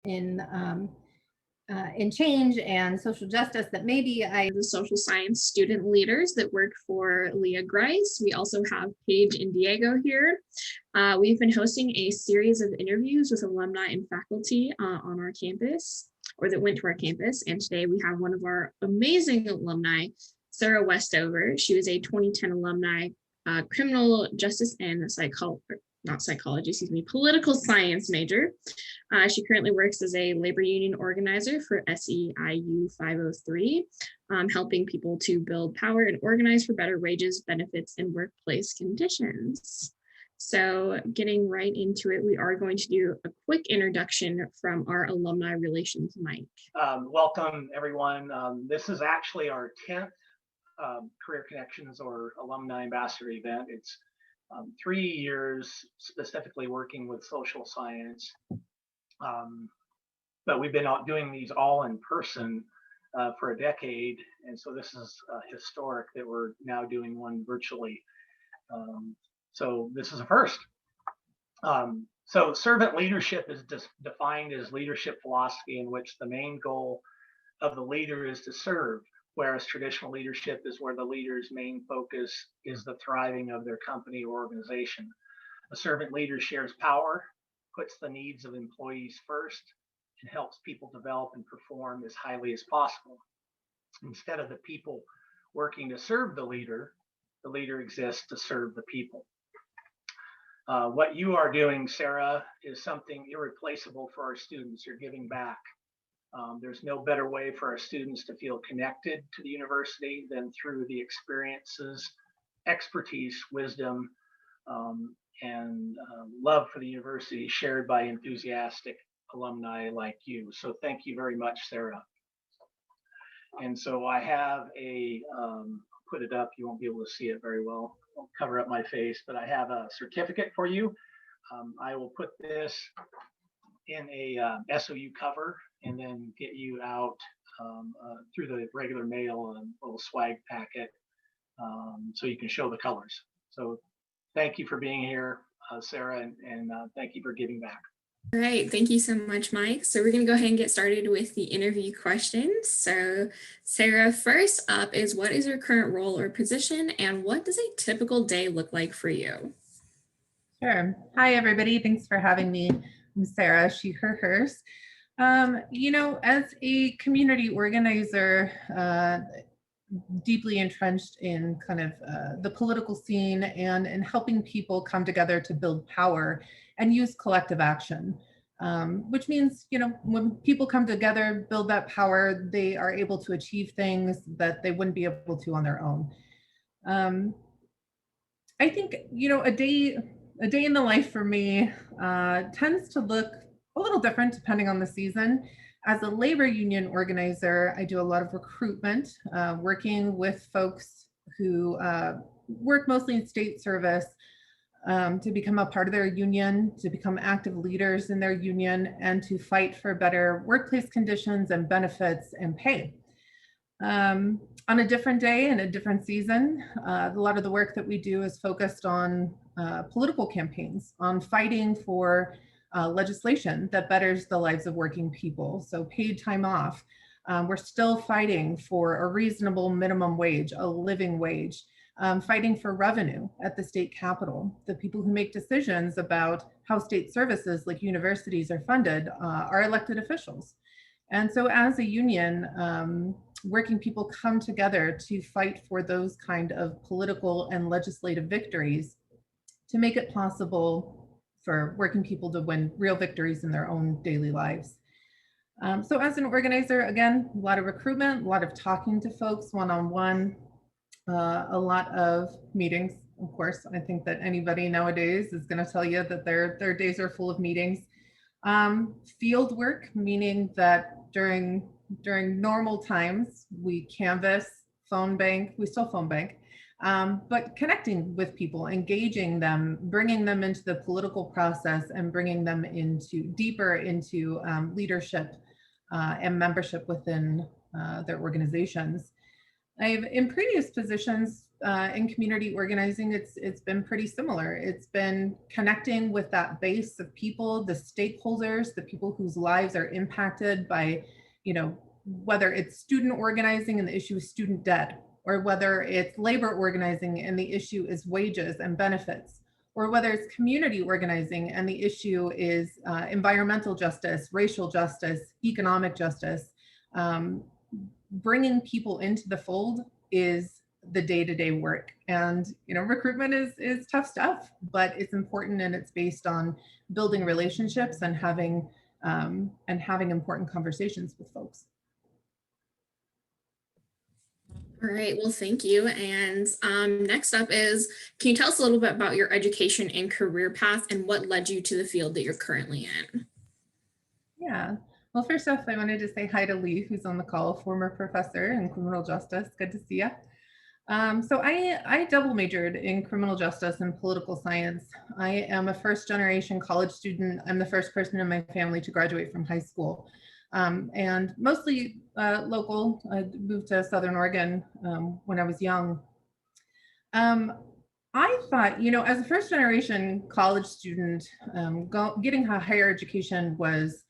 in change and social justice that maybe the social science student leaders that work for Leah Grice. We also have Paige and Diego here. We've been hosting a series of interviews with alumni and faculty on our campus, or that went to our campus. And today we have one of our amazing alumni, Sarah Westover. She was a 2010 alumni, criminal justice and political science major. She currently works as a labor union organizer for SEIU 503, helping people to build power and organize for better wages, benefits, and workplace conditions. So getting right into it, we are going to do a quick introduction from our alumni relations mic. Welcome, everyone. This is actually our 10th Career Connections or Alumni Ambassador event. It's 3 years specifically working with social science, but we've been out doing these all in person for a decade, and so this is historic that we're now doing one virtually. So this is a first. So servant leadership is defined as leadership philosophy in which the main goal of the leader is to serve, whereas traditional leadership is where the leader's main focus is the thriving of their company or organization. A servant leader shares power, puts the needs of employees first, and helps people develop and perform as highly as possible. Instead of the people working to serve the leader exists to serve the people. What you are doing, Sarah, is something irreplaceable for our students. You're giving back. There's no better way for our students to feel connected to the university than through the experiences, expertise, wisdom, and love for the university shared by enthusiastic alumni like you. So thank you very much, Sarah. And so I have put it up, you won't be able to see it very well. I'll cover up my face, but I have a certificate for you. I will put this in a SOU cover and then get you out through the regular mail, a little swag packet, so you can show the colors. So thank you for being here, Sarah, and thank you for giving back. All right, thank you so much, Mike. So we're going to go ahead and get started with the interview questions. So Sarah, first up is, what is your current role or position, and what does a typical day look like for you? Sure. Hi, everybody. Thanks for having me. I'm Sarah, she, her, hers. As a community organizer, deeply entrenched in kind of the political scene and helping people come together to build power and use collective action, which means, when people come together, build that power, they are able to achieve things that they wouldn't be able to on their own. I think, a day in the life for me tends to look a little different depending on the season. As a labor union organizer, I do a lot of recruitment, working with folks who work mostly in state service to become a part of their union, to become active leaders in their union, and to fight for better workplace conditions and benefits and pay. On a different day and a different season, a lot of the work that we do is focused on political campaigns, on fighting for legislation that betters the lives of working people. So paid time off. We're still fighting for a reasonable minimum wage, a living wage, fighting for revenue at the state capitol. The people who make decisions about how state services like universities are funded are elected officials. And so as a union, working people come together to fight for those kind of political and legislative victories to make it possible for working people to win real victories in their own daily lives. So as an organizer, again, a lot of recruitment, a lot of talking to folks one-on-one, a lot of meetings. Of course, I think that anybody nowadays is going to tell you that their days are full of meetings. Field work, meaning that during normal times, we canvass, phone bank, we still phone bank, but connecting with people, engaging them, bringing them into the political process and bringing them deeper into leadership and membership within their organizations. In previous positions, in community organizing, it's been pretty similar. It's been connecting with that base of people, the stakeholders, the people whose lives are impacted by, you know, whether it's student organizing and the issue is student debt, or whether it's labor organizing and the issue is wages and benefits, or whether it's community organizing and the issue is environmental justice, racial justice, economic justice. Bringing people into the fold is the day-to-day work. And, you know, recruitment is tough stuff, but it's important, and it's based on building relationships and having important conversations with folks. All right, well, thank you. And next up is, can you tell us a little bit about your education and career path and what led you to the field that you're currently in? Yeah. Well, first off, I wanted to say hi to Lee, who's on the call, former professor in criminal justice. Good to see you. So I double majored in criminal justice and political science. I am a first generation college student. I'm the first person in my family to graduate from high school, and mostly local. I moved to Southern Oregon when I was young. I thought, you know, as a first generation college student, getting a higher education was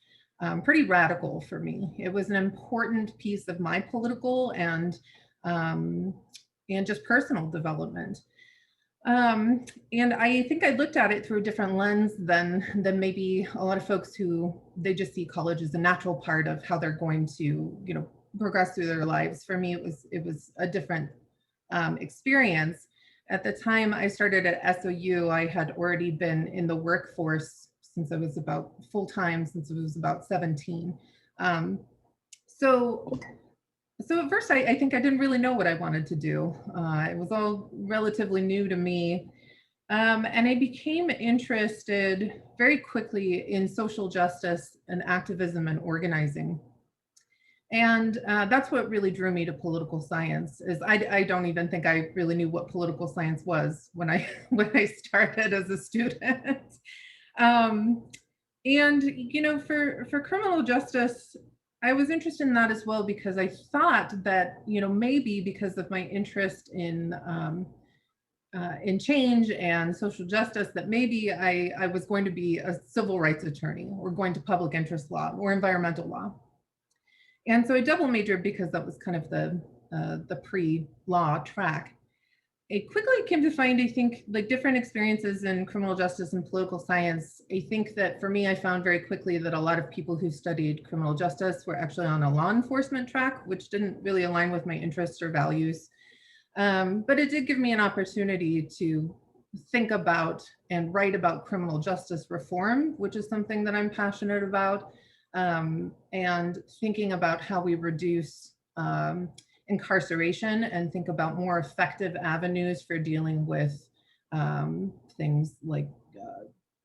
pretty radical for me. It was an important piece of my political and just personal development. And I think I looked at it through a different lens than maybe a lot of folks who they just see college as a natural part of how they're going to, you know, progress through their lives. For me, it was a different experience. At the time I started at SOU, I had already been in the workforce since I was about full-time, since I was about 17. So at first I think I didn't really know what I wanted to do. It was all relatively new to me. And I became interested very quickly in social justice and activism and organizing. And that's what really drew me to political science. Is I don't even think I really knew what political science was when I started as a student. And, you know, for criminal justice, I was interested in that as well, because I thought that, you know, maybe because of my interest in change and social justice, that maybe I was going to be a civil rights attorney or going to public interest law or environmental law. And so I double majored because that was kind of the pre-law track. I quickly came to find, I think, like different experiences in criminal justice and political science. I think that for me, I found very quickly that a lot of people who studied criminal justice were actually on a law enforcement track, which didn't really align with my interests or values. But it did give me an opportunity to think about and write about criminal justice reform, which is something that I'm passionate about, and thinking about how we reduce incarceration and think about more effective avenues for dealing with things like,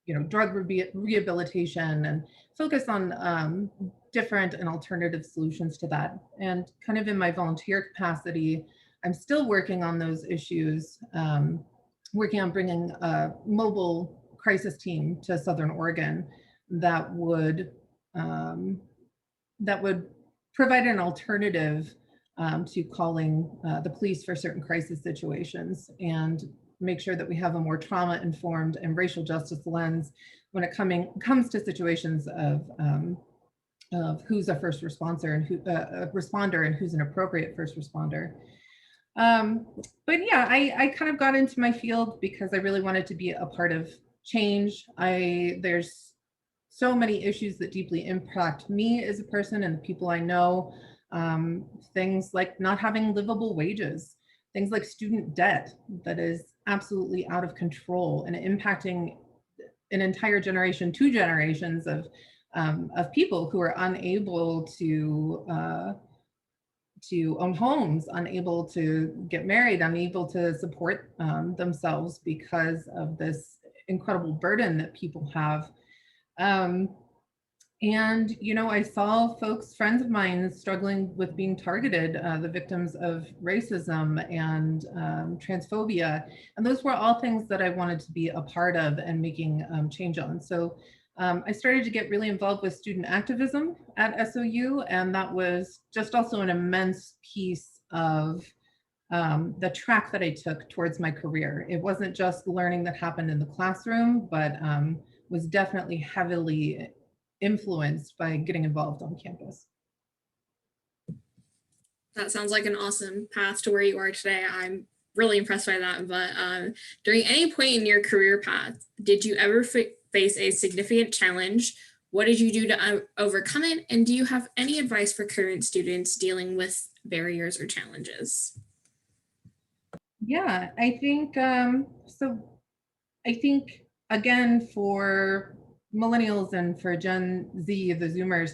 you know, drug rehabilitation, and focus on different and alternative solutions to that. And kind of in my volunteer capacity, I'm still working on those issues, working on bringing a mobile crisis team to Southern Oregon that would provide an alternative to calling the police for certain crisis situations, and make sure that we have a more trauma-informed and racial justice lens when it comes to situations of who's a first responder and a responder and who's an appropriate first responder. But yeah, I kind of got into my field because I really wanted to be a part of change. There's so many issues that deeply impact me as a person and the people I know. Things like not having livable wages, things like student debt that is absolutely out of control and impacting an entire generation, 2 generations of people who are unable to own homes, unable to get married, unable to support themselves because of this incredible burden that people have. And, you know, I saw friends of mine struggling with being targeted, the victims of racism and transphobia. And those were all things that I wanted to be a part of and making change on. So I started to get really involved with student activism at SOU. And that was just also an immense piece of the track that I took towards my career. It wasn't just learning that happened in the classroom, but was definitely heavily influenced by getting involved on campus. That sounds like an awesome path to where you are today. I'm really impressed by that. But during any point in your career path, did you ever face a significant challenge? What did you do to overcome it? And do you have any advice for current students dealing with barriers or challenges? Yeah, I think so. I think again for millennials and for Gen Z, the Zoomers,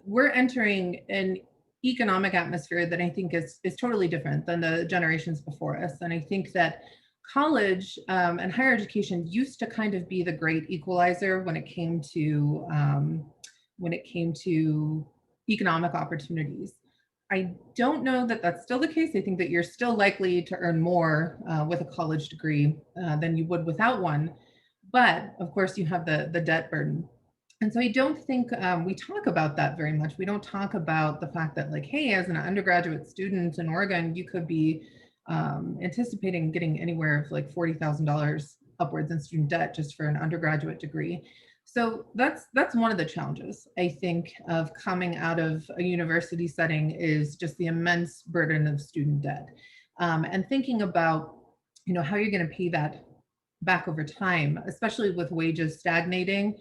we're entering an economic atmosphere that I think is totally different than the generations before us. And I think that college and higher education used to kind of be the great equalizer when it came to economic opportunities. I don't know that that's still the case. I think that you're still likely to earn more with a college degree than you would without one. But of course, you have the debt burden. And so I don't think we talk about that very much. We don't talk about the fact that, like, hey, as an undergraduate student in Oregon, you could be anticipating getting anywhere of like $40,000 upwards in student debt just for an undergraduate degree. So that's one of the challenges, I think, of coming out of a university setting is just the immense burden of student debt, and thinking about, how you're going to pay that back over time, especially with wages stagnating.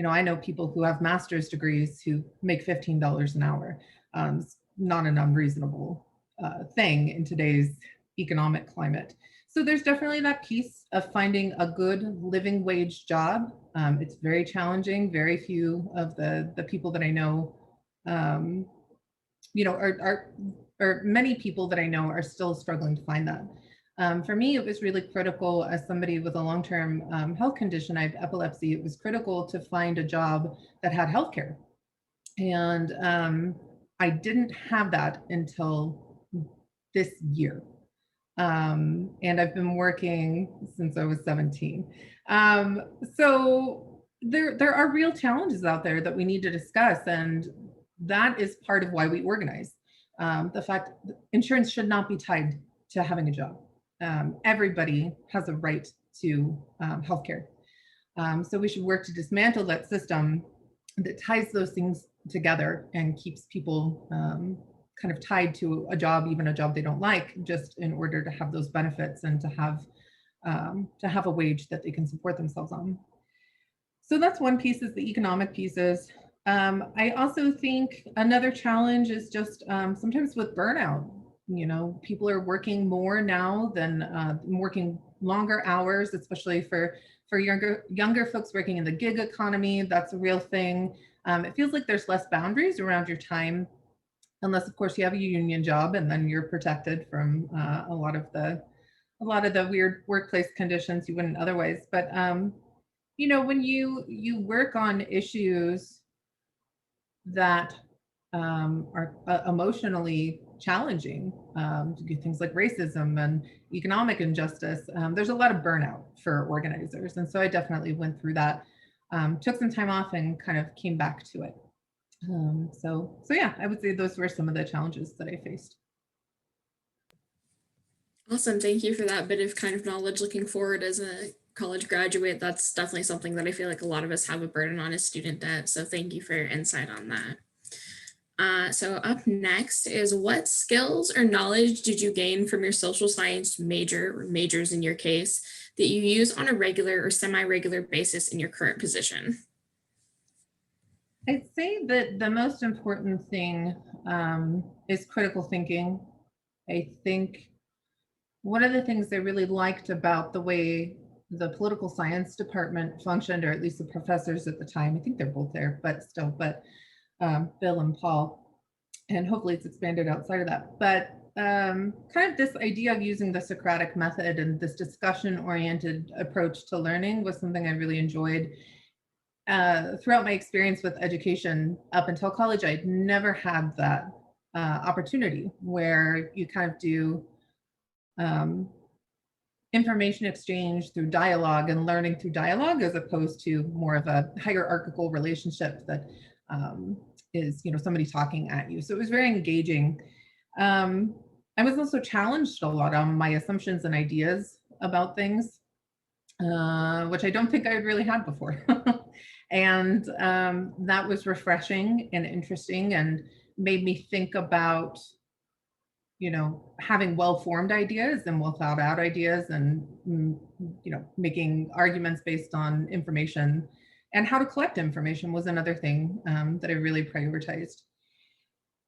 I know people who have master's degrees who make $15 an hour. It's not an unreasonable thing in today's economic climate. So there's definitely that piece of finding a good living wage job. It's very challenging. Very few of the people that I know, or many people that I know are still struggling to find that. For me, it was really critical as somebody with a long-term health condition. I have epilepsy. It was critical to find a job that had healthcare. And I didn't have that until this year. And I've been working since I was 17. So there are real challenges out there that we need to discuss. And that is part of why we organize. The fact that insurance should not be tied to having a job. Everybody has a right to healthcare. So we should work to dismantle that system that ties those things together and keeps people kind of tied to a job, even a job they don't like, just in order to have those benefits and to have a wage that they can support themselves on. So that's one piece, is the economic pieces. I also think another challenge is just sometimes with burnout. People are working more now than working longer hours, especially for younger folks working in the gig economy. That's a real thing. It feels like there's less boundaries around your time, unless of course you have a union job, and then you're protected from a lot of the weird workplace conditions you wouldn't otherwise. But when you work on issues that are emotionally challenging, things like racism and economic injustice, there's a lot of burnout for organizers. And so I definitely went through that, took some time off and kind of came back to it. So yeah, I would say those were some of the challenges that I faced. Awesome. Thank you for that bit of kind of knowledge looking forward as a college graduate. That's definitely something that I feel like a lot of us have a burden on as student debt. So thank you for your insight on that. So up next is, what skills or knowledge did you gain from your social science major, or majors in your case, that you use on a regular or semi-regular basis in your current position? I'd say that the most important thing is critical thinking. I think one of the things I really liked about the way the political science department functioned, or at least the professors at the time, I think they're both there, but still, Bill and Paul, and hopefully it's expanded outside of that. But kind of this idea of using the Socratic method and this discussion-oriented approach to learning was something I really enjoyed. Throughout my experience with education up until college, I'd never had that opportunity where you kind of do information exchange through dialogue and learning through dialogue, as opposed to more of a hierarchical relationship that is somebody talking at you. So it was very engaging. I was also challenged a lot on my assumptions and ideas about things, which I don't think I had really had before. And that was refreshing and interesting and made me think about, having well-formed ideas and well thought out ideas and, making arguments based on information, and how to collect information was another thing that I really prioritized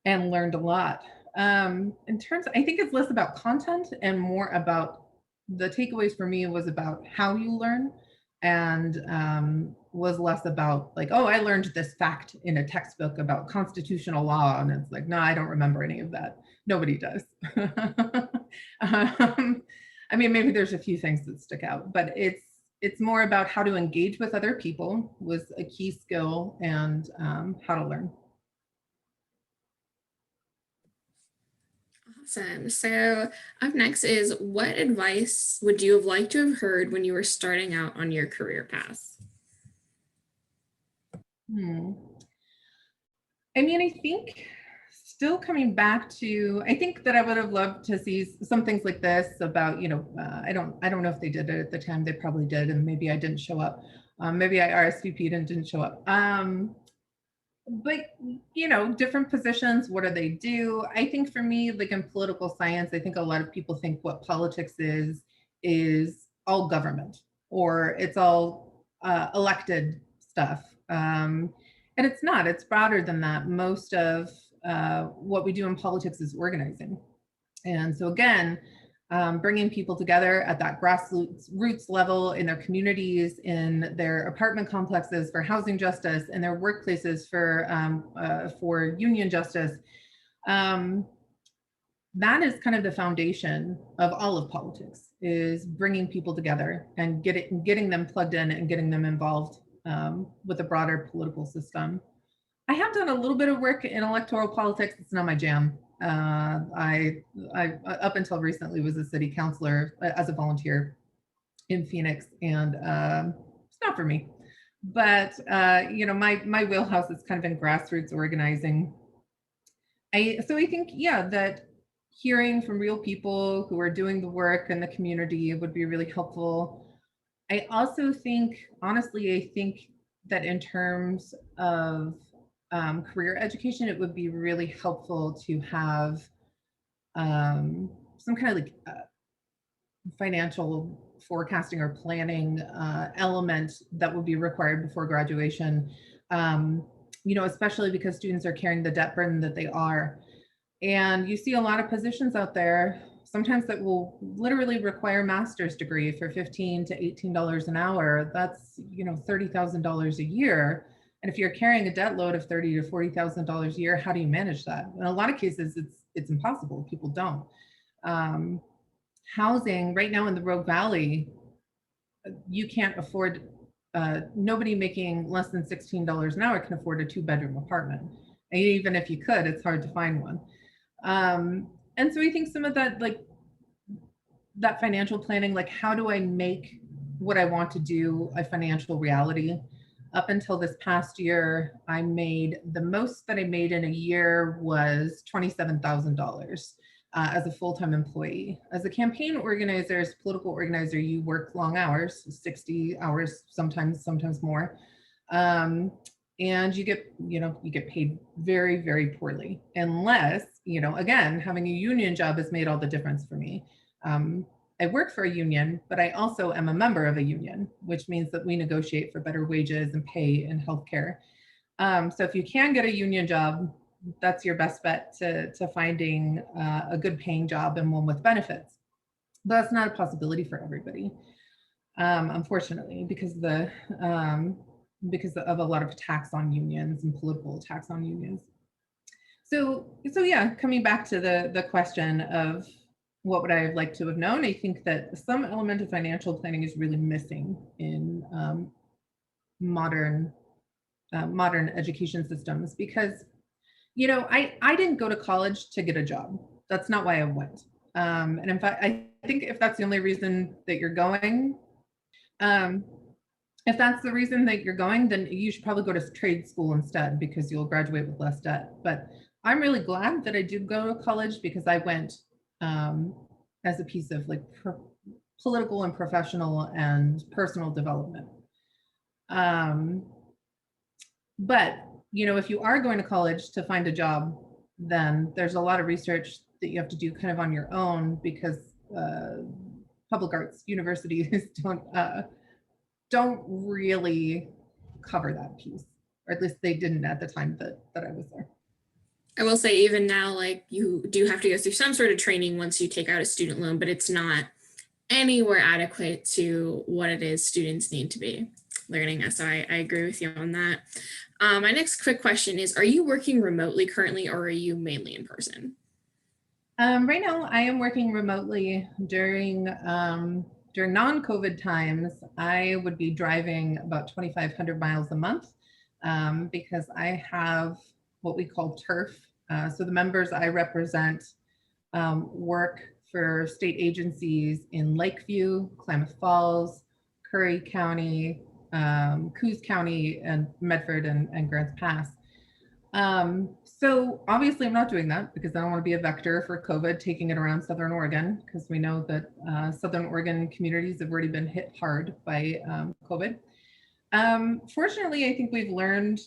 and learned a lot. In terms, I think it's less about content and more about the takeaways for me was about how you learn, and was less about like, oh, I learned this fact in a textbook about constitutional law. And it's like, no, I don't remember any of that. Nobody does. I mean, maybe there's a few things that stick out, but it's more about how to engage with other people was a key skill, and how to learn. Awesome. So up next is, what advice would you have liked to have heard when you were starting out on your career path? I mean, I think still coming back to, I think that I would have loved to see some things like this about, I don't know if they did it at the time. They probably did, and maybe I didn't show up. Maybe I RSVP'd and didn't show up. But different positions, what do they do? I think for me, like in political science, I think a lot of people think what politics is all government, or it's all elected stuff. And it's not, it's broader than that. Most of what we do in politics is organizing. And so again, bringing people together at that grassroots level in their communities, in their apartment complexes for housing justice, in their workplaces for union justice. That is kind of the foundation of all of politics, is bringing people together and getting them plugged in and getting them involved with a broader political system. I have done a little bit of work in electoral politics. It's not my jam. I up until recently was a city councilor as a volunteer in Phoenix, and it's not for me. But my wheelhouse is kind of in grassroots organizing. So I think, yeah, that hearing from real people who are doing the work in the community would be really helpful. I also think, honestly, I think that in terms of career education, it would be really helpful to have some kind of like financial forecasting or planning element that would be required before graduation, especially because students are carrying the debt burden that they are. And you see a lot of positions out there sometimes that will literally require a master's degree for $15 to $18 an hour. That's $30,000 a year. And if you're carrying a debt load of $30,000 to $40,000 a year, how do you manage that? In a lot of cases, it's impossible. People don't. Housing right now in the Rogue Valley, you can't afford. Nobody making less than $16 an hour can afford a 2-bedroom apartment. And even if you could, it's hard to find one. And so I think some of that, like that financial planning, like how do I make what I want to do a financial reality? Up until this past year, I made the most that I made in a year was $27,000 as a full-time employee. As a campaign organizer, as a political organizer, you work long hours, 60 hours, sometimes more. And you get paid very, very poorly, unless, again, having a union job has made all the difference for me. I work for a union, but I also am a member of a union, which means that we negotiate for better wages and pay and healthcare. So if you can get a union job, that's your best bet to finding a good paying job and one with benefits. But that's not a possibility for everybody, unfortunately, because of a lot of attacks on unions and political attacks on unions. So yeah, coming back to the question of what would I have liked to have known, I think that some element of financial planning is really missing in modern education systems, because I didn't go to college to get a job. That's not why I went. And in fact, I think if that's the only reason that you're going, if that's the reason that you're going, then you should probably go to trade school instead, because you'll graduate with less debt. But I'm really glad that I did go to college, because I went as a piece of like political and professional and personal development. But, you know, if you are going to college to find a job, then there's a lot of research that you have to do kind of on your own, because public arts universities don't really cover that piece, or at least they didn't at the time that I was there. I will say even now, like you do have to go through some sort of training once you take out a student loan, but it's not anywhere adequate to what it is students need to be learning. So I agree with you on that. My next quick question is, are you working remotely currently, or are you mainly in person? Right now, I am working remotely. During non-COVID times, I would be driving about 2,500 miles a month, because I have what we call turf. So the members I represent work for state agencies in Lakeview, Klamath Falls, Curry County, Coos County, and Medford and Grants Pass. So obviously I'm not doing that because I don't want to be a vector for COVID taking it around Southern Oregon, because we know that Southern Oregon communities have already been hit hard by COVID. Fortunately, I think we've learned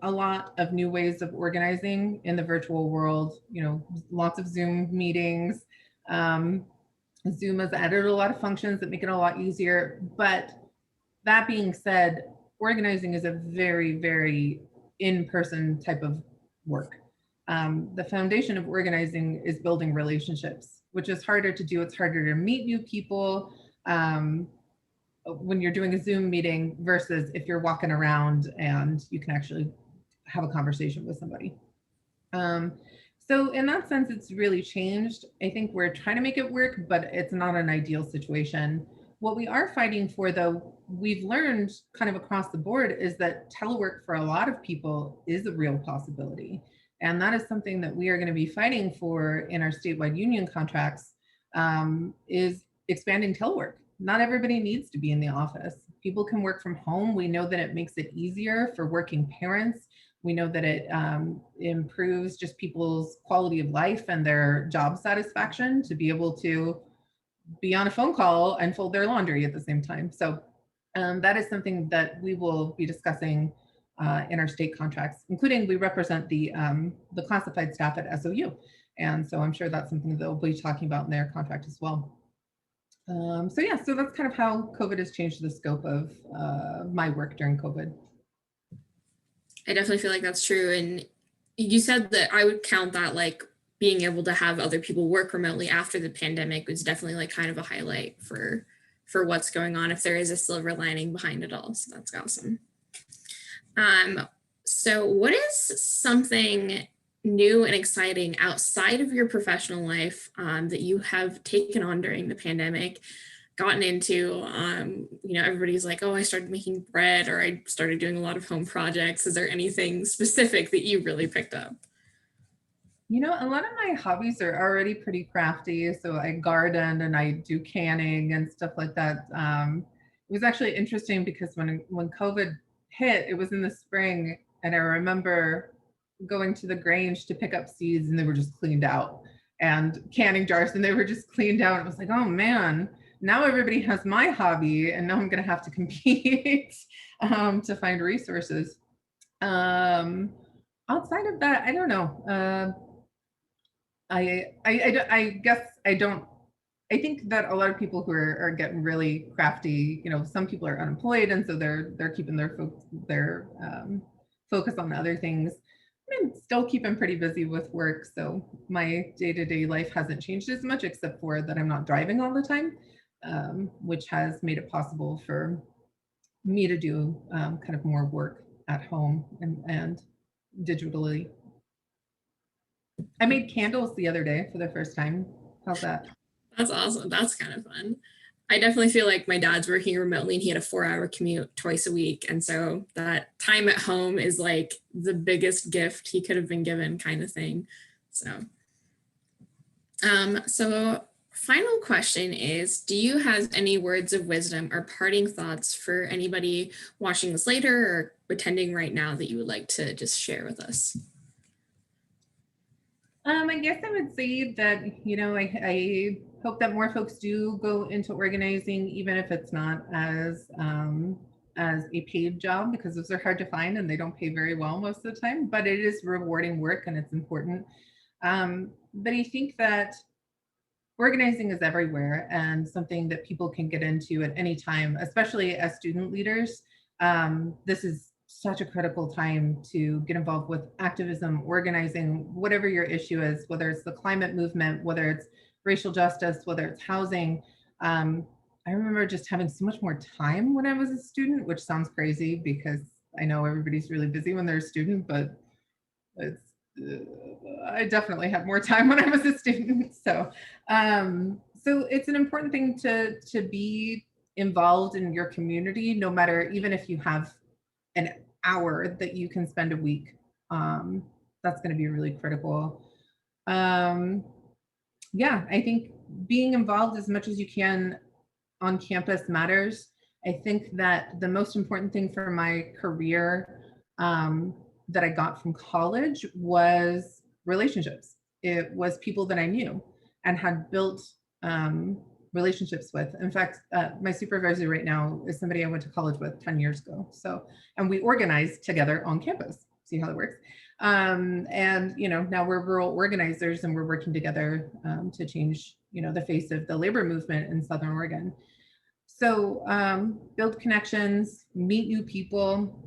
a lot of new ways of organizing in the virtual world. You know, lots of Zoom meetings. Zoom has added a lot of functions that make it a lot easier. But that being said, organizing is a very, very in-person type of work. The foundation of organizing is building relationships, which is harder to do. It's harder to meet new people when you're doing a Zoom meeting versus if you're walking around and you can actually have a conversation with somebody. So in that sense, it's really changed. I think we're trying to make it work, but it's not an ideal situation. What we are fighting for, though, we've learned kind of across the board, is that telework for a lot of people is a real possibility. And that is something that we are going to be fighting for in our statewide union contracts, is expanding telework. Not everybody needs to be in the office. People can work from home. We know that it makes it easier for working parents. We know that it improves just people's quality of life and their job satisfaction to be able to be on a phone call and fold their laundry at the same time. So that is something that we will be discussing in our state contracts, including we represent the classified staff at SOU. And so I'm sure that's something that they'll be talking about in their contract as well. So yeah, so that's kind of how COVID has changed the scope of my work during COVID. I definitely feel like that's true. And you said that I would count that like being able to have other people work remotely after the pandemic was definitely like kind of a highlight for what's going on, if there is a silver lining behind it all. So that's awesome. So what is something new and exciting outside of your professional life that you have taken on during the pandemic, gotten into? You know, everybody's like, oh, I started making bread, or I started doing a lot of home projects. Is there anything specific that you really picked up? You know, a lot of my hobbies are already pretty crafty. So I garden and I do canning and stuff like that. It was actually interesting because when COVID hit, it was in the spring, and I remember going to the Grange to pick up seeds, and they were just cleaned out, and canning jars, and they were just cleaned out. It was like, oh man, now everybody has my hobby, and now I'm going to have to compete to find resources. Outside of that, I don't know. I guess I don't. I think that a lot of people who are getting really crafty, you know, some people are unemployed, and so they're keeping their focus on other things. I'm still keeping pretty busy with work, so my day-to-day life hasn't changed as much, except for that I'm not driving all the time, which has made it possible for me to do kind of more work at home and digitally. I made candles the other day for the first time. How's that? That's awesome. That's kind of fun. I definitely feel like my dad's working remotely and he had a 4-hour commute twice a week. And so that time at home is like the biggest gift he could have been given, kind of thing. So final question is, do you have any words of wisdom or parting thoughts for anybody watching this later or attending right now that you would like to just share with us? I guess I would say that, you know, I hope that more folks do go into organizing, even if it's not as a paid job, because those are hard to find and they don't pay very well most of the time, but it is rewarding work and it's important. But I think that organizing is everywhere and something that people can get into at any time, especially as student leaders. This is such a critical time to get involved with activism, organizing, whatever your issue is, whether it's the climate movement, whether it's racial justice, whether it's housing. I remember just having so much more time when I was a student, which sounds crazy because I know everybody's really busy when they're a student, but it's I definitely had more time when I was a student. So it's an important thing to be involved in your community, no matter, even if you have an hour that you can spend a week. That's going to be really critical. Yeah, I think being involved as much as you can on campus matters. I think that the most important thing for my career that I got from college was relationships. It was people that I knew and had built relationships with. In fact, my supervisor right now is somebody I went to college with 10 years ago. So, and we organized together on campus. See how that works. And you know, now we're rural organizers and we're working together to change, you know, the face of the labor movement in Southern Oregon. So build connections, meet new people.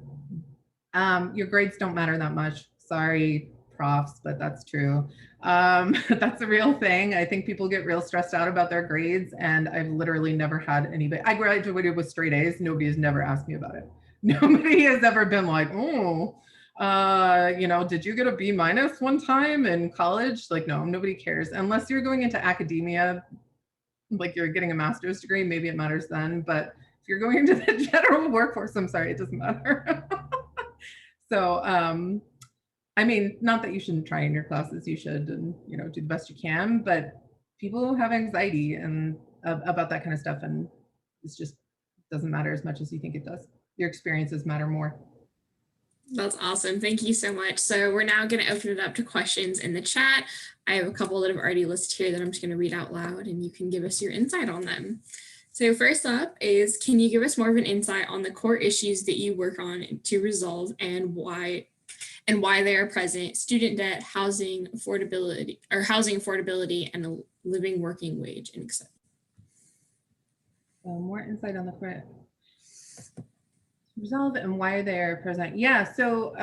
Your grades don't matter that much. Sorry, profs, but that's true. That's a real thing. I think people get real stressed out about their grades, and I've literally never had anybody. I graduated with straight A's. Nobody has never asked me about it. Nobody has ever been like, oh, you know, did you get a B- one time in college? Like, no, nobody cares unless you're going into academia, like you're getting a master's degree, maybe it matters then. But if you're going into the general workforce, I'm sorry, it doesn't matter. So, I mean, not that you shouldn't try in your classes, you should, and you know, do the best you can. But people have anxiety and about that kind of stuff, and it's just doesn't matter as much as you think it does. Your experiences matter more. That's awesome. Thank you so much. So we're now going to open it up to questions in the chat. I have a couple that have already listed here that I'm just going to read out loud and you can give us your insight on them. So first up is, can you give us more of an insight on the core issues that you work on to resolve and why they are present: student debt, housing affordability, and a living working wage, and etc. More insight on the core resolve and why they're present. Yeah, so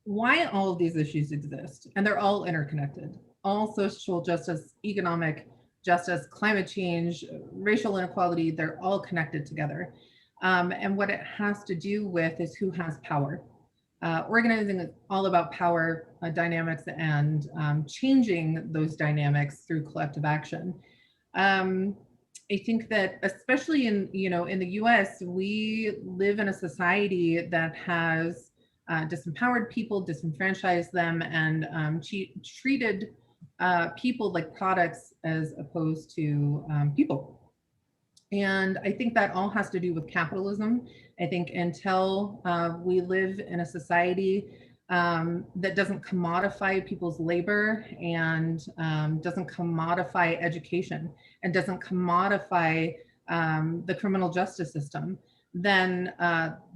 why all of these issues exist, and they're all interconnected. All social justice, economic justice, climate change, racial inequality, they're all connected together. And what it has to do with is who has power. Organizing is all about power dynamics and changing those dynamics through collective action. I think that especially in, you know, in the US, we live in a society that has disempowered people, disenfranchised them, and treated people like products as opposed to people. And I think that all has to do with capitalism. I think until we live in a society that doesn't commodify people's labor and doesn't commodify education and doesn't commodify the criminal justice system, then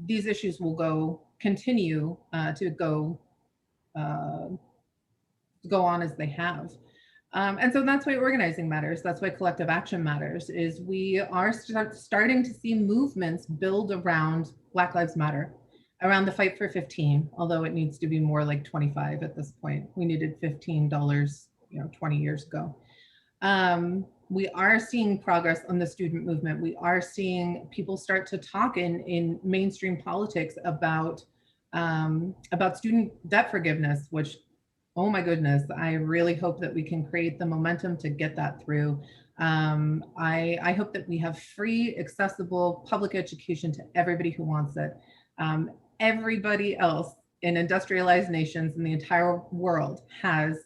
these issues will continue to go on as they have. And so that's why organizing matters. That's why collective action matters, is we are starting to see movements build around Black Lives Matter, around the fight for 15, although it needs to be more like 25 at this point. We needed $15, you know, 20 years ago. We are seeing progress on the student movement. We are seeing people start to talk in mainstream politics about student debt forgiveness, which, oh my goodness, I really hope that we can create the momentum to get that through. I hope that we have free, accessible public education to everybody who wants it. Everybody else in industrialized nations in the entire world has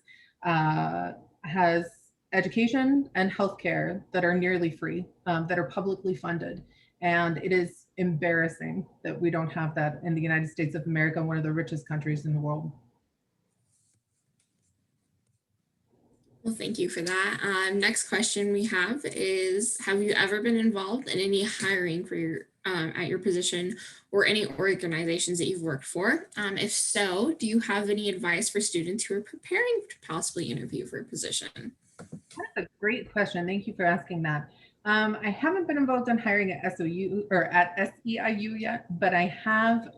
education and healthcare that are nearly free, that are publicly funded. And it is embarrassing that we don't have that in the United States of America, one of the richest countries in the world. Well, thank you for that. Next question we have is, have you ever been involved in any hiring for your at your position or any organizations that you've worked for? If so, do you have any advice for students who are preparing to possibly interview for a position? That's a great question. Thank you for asking that. I haven't been involved in hiring at SOU or at SEIU yet, but I have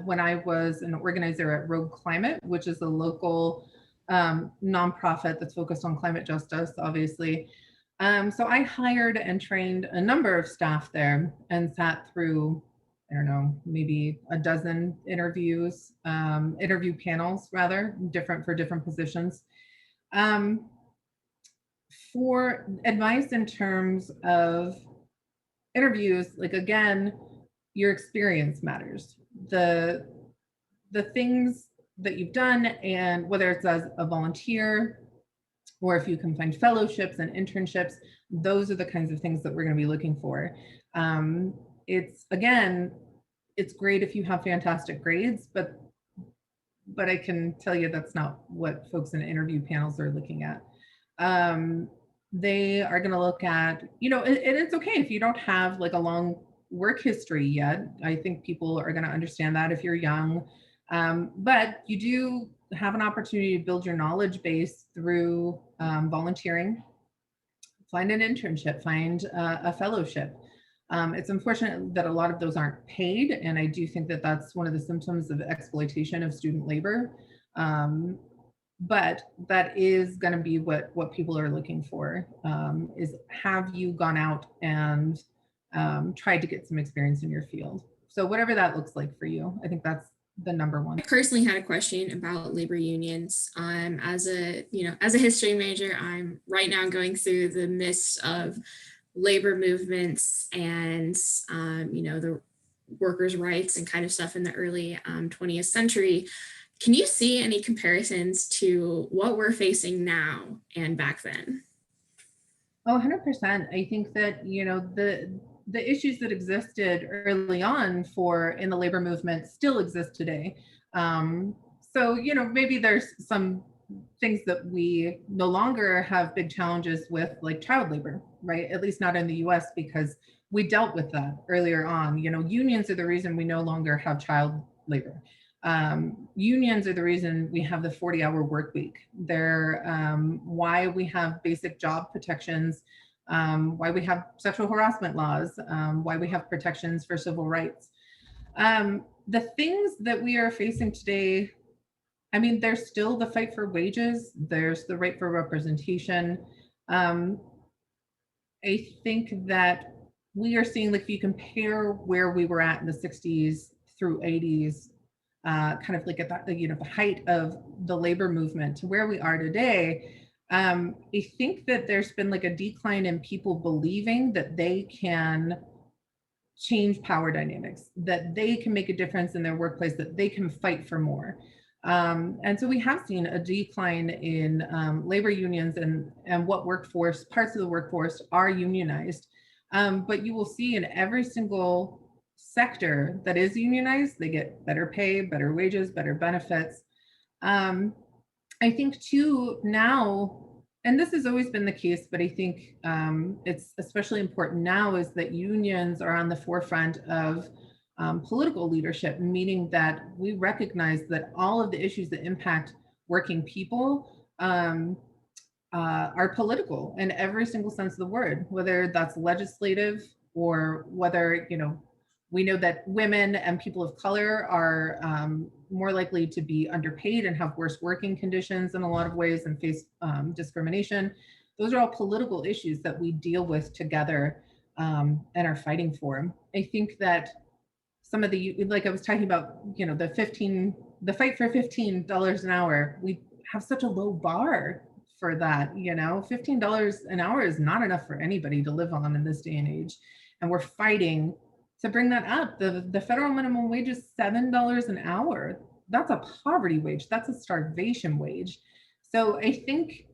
when I was an organizer at Rogue Climate, which is a local nonprofit that's focused on climate justice, obviously. So I hired and trained a number of staff there and sat through, I don't know, maybe a dozen interviews, interview panels rather, different for different positions. For advice in terms of interviews, like again, your experience matters. The things that you've done, and whether it's as a volunteer or if you can find fellowships and internships, those are the kinds of things that we're going to be looking for. It's again, it's great if you have fantastic grades, but I can tell you that's not what folks in interview panels are looking at. They are going to look at, you know, and it's okay if you don't have like a long work history yet. I think people are going to understand that if you're young. But you do have an opportunity to build your knowledge base through volunteering, find an internship, find a fellowship. It's unfortunate that a lot of those aren't paid, and I do think that that's one of the symptoms of exploitation of student labor. But that is going to be what people are looking for, is have you gone out and tried to get some experience in your field? So whatever that looks like for you, I think that's the number one. I personally had a question about labor unions. As a history major, I'm right now going through the midst of labor movements and the workers' rights and kind of stuff in the early 20th century. Can you see any comparisons to what we're facing now and back then? Oh, 100%. I think that, you know, the issues that existed early on in the labor movement still exist today. So, you know, maybe there's some things that we no longer have big challenges with, like child labor, right? At least not in the US, because we dealt with that earlier on. You know, unions are the reason we no longer have child labor. Unions are the reason we have the 40-hour work week. They're why we have basic job protections, why we have sexual harassment laws, why we have protections for civil rights. The things that we are facing today, I mean, there's still the fight for wages, there's the right for representation. I think that we are seeing, like, if you compare where we were at in the 60s through 80s, kind of like at the height of the labor movement to where we are today, I think that there's been like a decline in people believing that they can change power dynamics, that they can make a difference in their workplace, that they can fight for more. And so we have seen a decline in labor unions and what parts of the workforce are unionized. But you will see in every single sector that is unionized, they get better pay, better wages, better benefits. I think too now, and this has always been the case, but I think it's especially important now, is that unions are on the forefront of political leadership, meaning that we recognize that all of the issues that impact working people are political in every single sense of the word, whether that's legislative or whether, you know, we know that women and people of color are more likely to be underpaid and have worse working conditions in a lot of ways and face discrimination. Those are all political issues that we deal with together and are fighting for. I think that some of the, like I was talking about, you know, the fight for $15 an hour, we have such a low bar for that. You know, $15 an hour is not enough for anybody to live on in this day and age. And we're fighting to bring that up. The federal minimum wage is $7 an hour. That's a poverty wage. That's a starvation wage. So I think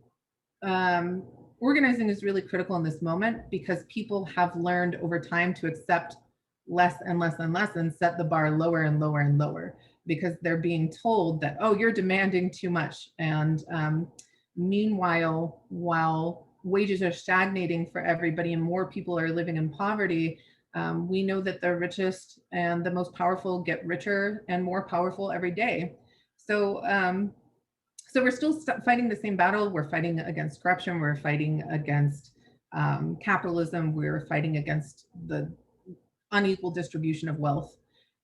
organizing is really critical in this moment, because people have learned over time to accept less and less and less and set the bar lower and lower and lower, because they're being told that, oh, you're demanding too much. And Meanwhile, while wages are stagnating for everybody and more people are living in poverty, we know that the richest and the most powerful get richer and more powerful every day. So, so we're still fighting the same battle. We're fighting against corruption. We're fighting against capitalism. We're fighting against the unequal distribution of wealth.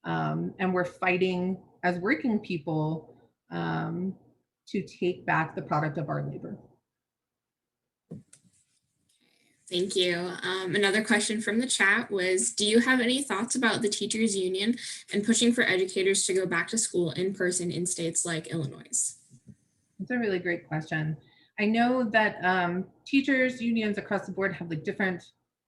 And we're fighting as working people to take back the product of our labor. Thank you. Another question from the chat was, do you have any thoughts about the teachers union and pushing for educators to go back to school in person in states like Illinois? That's a really great question. I know that teachers unions across the board have like different,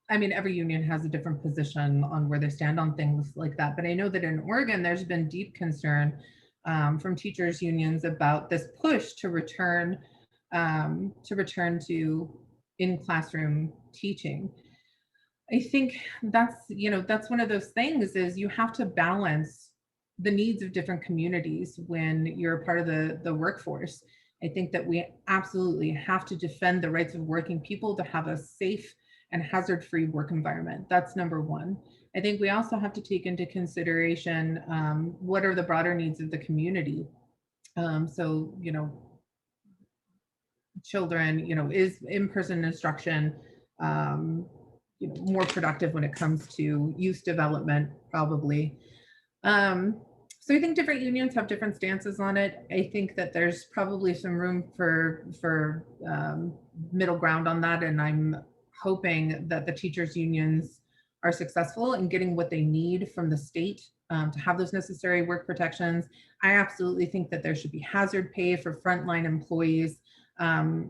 I mean, every union has a different position on where they stand on things like that. But I know that in Oregon, there's been deep concern from teachers unions about this push to return to in classroom teaching. I think that's, you know, that's one of those things is you have to balance the needs of different communities when you're a part of the workforce. I think that we absolutely have to defend the rights of working people to have a safe and hazard-free work environment. That's number one. I think we also have to take into consideration what are the broader needs of the community. So, you know, children, you know, is in-person instruction, you know, more productive when it comes to youth development, probably. So I think different unions have different stances on it. I think that there's probably some room for middle ground on that, and I'm hoping that the teachers unions are successful in getting what they need from the state to have those necessary work protections. I absolutely think that there should be hazard pay for frontline employees.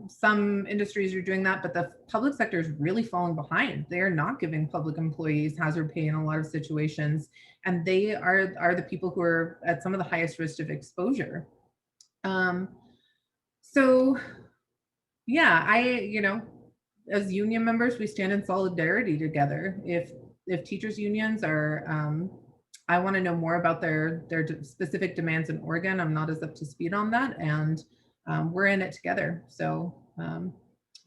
Some industries are doing that, but the public sector is really falling behind. They are not giving public employees hazard pay in a lot of situations, and they are the people who are at some of the highest risk of exposure. So yeah, you know, as union members, we stand in solidarity together. If teachers unions are, I want to know more about their specific demands in Oregon. I'm not as up to speed on that, and we're in it together. So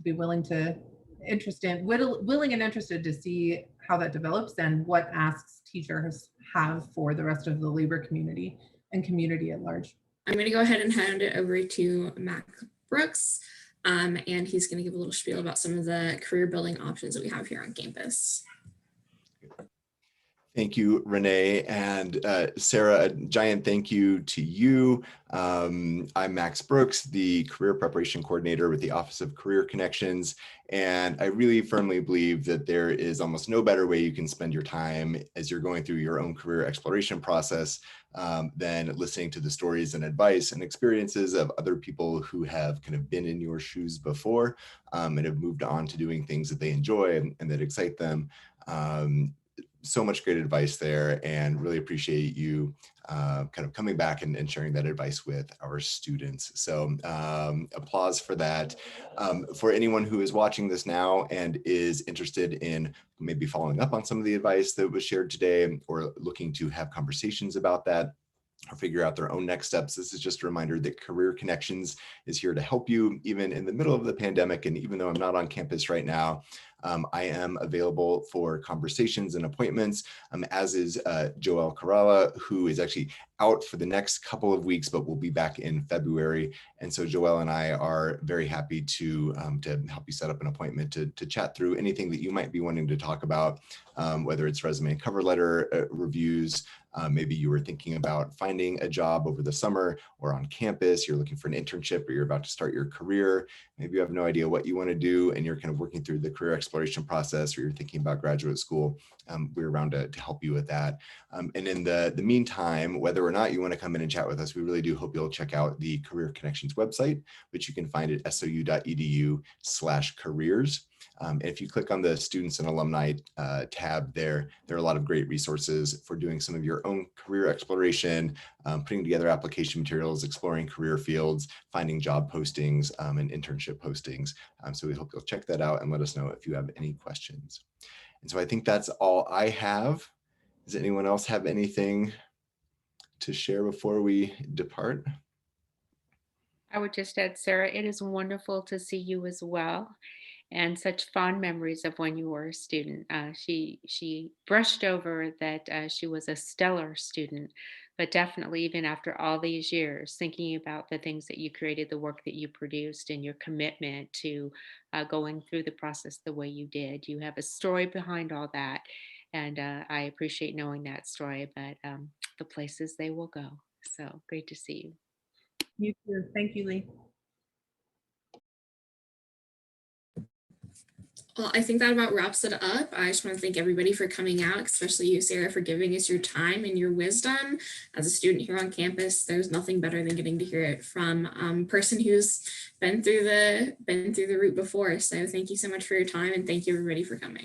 be willing and interested to see how that develops and what asks teachers have for the rest of the labor community and community at large. I'm going to go ahead and hand it over to Mac Brooks, and he's going to give a little spiel about some of the career building options that we have here on campus. Thank you, Renee, and Sarah, a giant thank you to you. I'm Max Brooks, the Career Preparation Coordinator with the Office of Career Connections, and I really firmly believe that there is almost no better way you can spend your time as you're going through your own career exploration process than listening to the stories and advice and experiences of other people who have kind of been in your shoes before and have moved on to doing things that they enjoy and that excite them. So much great advice there, and really appreciate you kind of coming back and sharing that advice with our students. So applause for that. For anyone who is watching this now and is interested in maybe following up on some of the advice that was shared today or looking to have conversations about that, or figure out their own next steps, this is just a reminder that Career Connections is here to help you even in the middle of the pandemic. And even though I'm not on campus right now, I am available for conversations and appointments, as is Joelle Carrala, who is actually out for the next couple of weeks, but will be back in February. And so Joelle and I are very happy to help you set up an appointment to chat through anything that you might be wanting to talk about, whether it's resume and cover letter reviews. Maybe you were thinking about finding a job over the summer or on campus, you're looking for an internship or you're about to start your career. Maybe you have no idea what you want to do and you're kind of working through the career exploration process, or you're thinking about graduate school. We're around to help you with that. And in the meantime, whether or not you want to come in and chat with us, we really do hope you'll check out the Career Connections website, which you can find at sou.edu/careers. And if you click on the students and alumni tab there are a lot of great resources for doing some of your own career exploration, putting together application materials, exploring career fields, finding job postings and internship postings. So we hope you'll check that out and let us know if you have any questions. And so I think that's all I have. Does anyone else have anything to share before we depart? I would just add, Sarah, it is wonderful to see you as well, and such fond memories of when you were a student. She brushed over that she was a stellar student, but definitely even after all these years, thinking about the things that you created, the work that you produced, and your commitment to going through the process the way you did. You have a story behind all that, and I appreciate knowing that story. But the places they will go. So great to see you. You too. Thank you, Lee. Well, I think that about wraps it up. I just want to thank everybody for coming out, especially you, Sarah, for giving us your time and your wisdom. As a student here on campus, there's nothing better than getting to hear it from a person who's been through the route before. So thank you so much for your time, and thank you everybody for coming.